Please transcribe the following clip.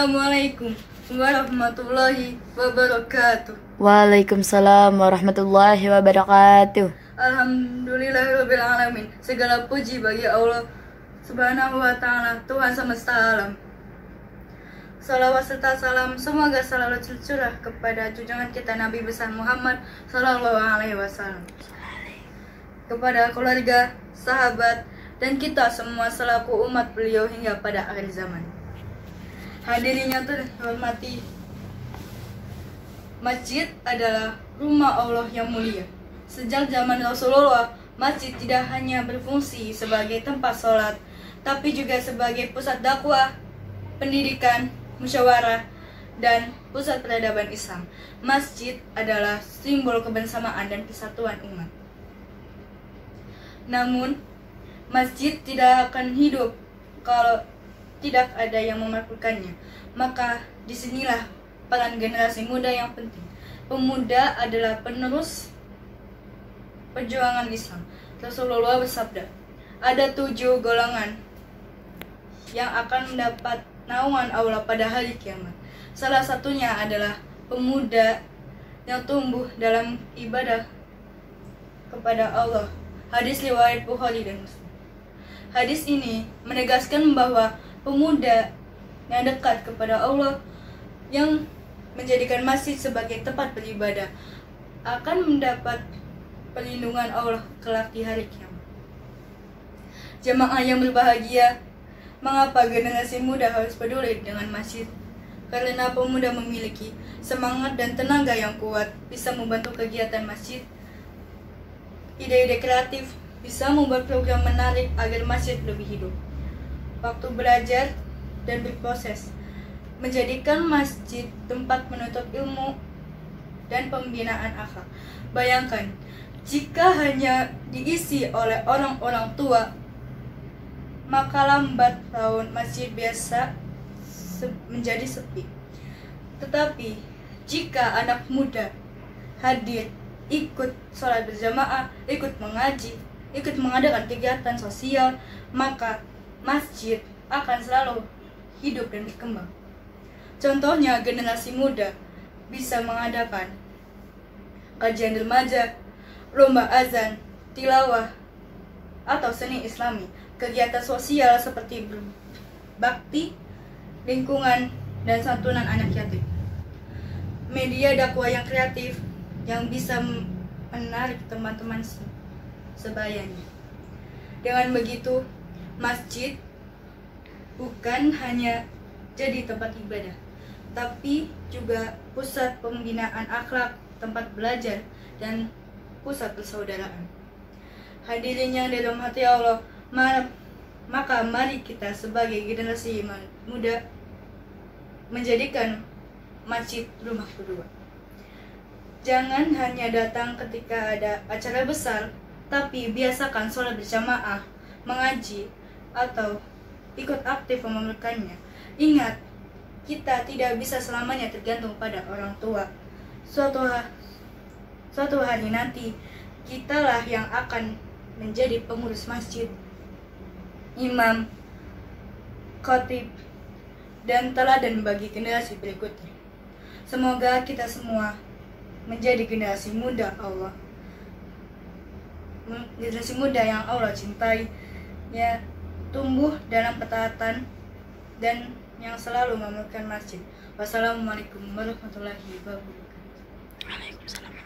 Assalamualaikum warahmatullahi wabarakatuh. Waalaikumsalam warahmatullahi wabarakatuh. Alhamdulillahirabbil alamin. Segala puji bagi Allah Subhanahu wa taala, Tuhan semesta alam. Salawat serta salam semoga selalu tercurah kepada junjungan kita Nabi besar Muhammad sallallahu alaihi wasallam. Kepada keluarga, sahabat, dan kita semua selaku umat beliau hingga pada akhir zaman. Hadirin yang terhormati, masjid adalah rumah Allah yang mulia. Sejak zaman Rasulullah, masjid tidak hanya berfungsi sebagai tempat sholat, tapi juga sebagai pusat dakwah, pendidikan, musyawarah, dan pusat peradaban Islam. Masjid adalah simbol kebersamaan dan kesatuan umat. Namun, masjid tidak akan hidup kalau tidak ada yang melakukannya. Maka disinilah peran generasi muda yang penting. Pemuda adalah penerus perjuangan Islam. Rasulullah bersabda, ada 7 golongan yang akan mendapat naungan Allah pada hari kiamat. Salah satunya adalah pemuda yang tumbuh dalam ibadah kepada Allah. Hadis riwayat Bukhari dan Muslim. Hadis ini menegaskan bahwa pemuda yang dekat kepada Allah, yang menjadikan masjid sebagai tempat beribadah, akan mendapat perlindungan Allah kelak di hari kiamat. Jemaah yang berbahagia, mengapa generasi muda harus peduli dengan masjid? Karena pemuda memiliki semangat dan tenaga yang kuat, bisa membantu kegiatan masjid. Ide-ide kreatif bisa membuat program menarik agar masjid lebih hidup. Waktu belajar dan berproses, menjadikan masjid tempat menuntut ilmu dan pembinaan akhlak. Bayangkan, jika hanya diisi oleh orang-orang tua, maka lambat laun masjid biasa menjadi sepi. Tetapi, jika anak muda hadir, ikut sholat berjamaah, ikut mengaji, ikut mengadakan kegiatan sosial, maka masjid akan selalu hidup dan berkembang. Contohnya, generasi muda bisa mengadakan kajian remaja, lomba azan, tilawah, atau seni islami, kegiatan sosial seperti berbakti, lingkungan, dan santunan anak yatim. Media dakwah yang kreatif yang bisa menarik teman-teman sebayanya. Dengan begitu, masjid bukan hanya jadi tempat ibadah, tapi juga pusat pembinaan akhlak, tempat belajar, dan pusat persaudaraan. Hadirin yang dirahmati Allah, maka mari kita sebagai generasi muda menjadikan masjid rumah kedua. Jangan hanya datang ketika ada acara besar, tapi biasakan sholat berjamaah, mengaji, atau ikut aktif memenukannya. Ingat, kita tidak bisa selamanya tergantung pada orang tua. Suatu hari nanti, kitalah yang akan menjadi pengurus masjid, imam, khatib, dan teladan bagi generasi berikutnya. Semoga kita semua menjadi generasi muda Allah, generasi muda yang Allah cintai, ya, tumbuh dalam ketaatan dan yang selalu memegang masjid. Wassalamualaikum warahmatullahi wabarakatuh. Waalaikumsalam.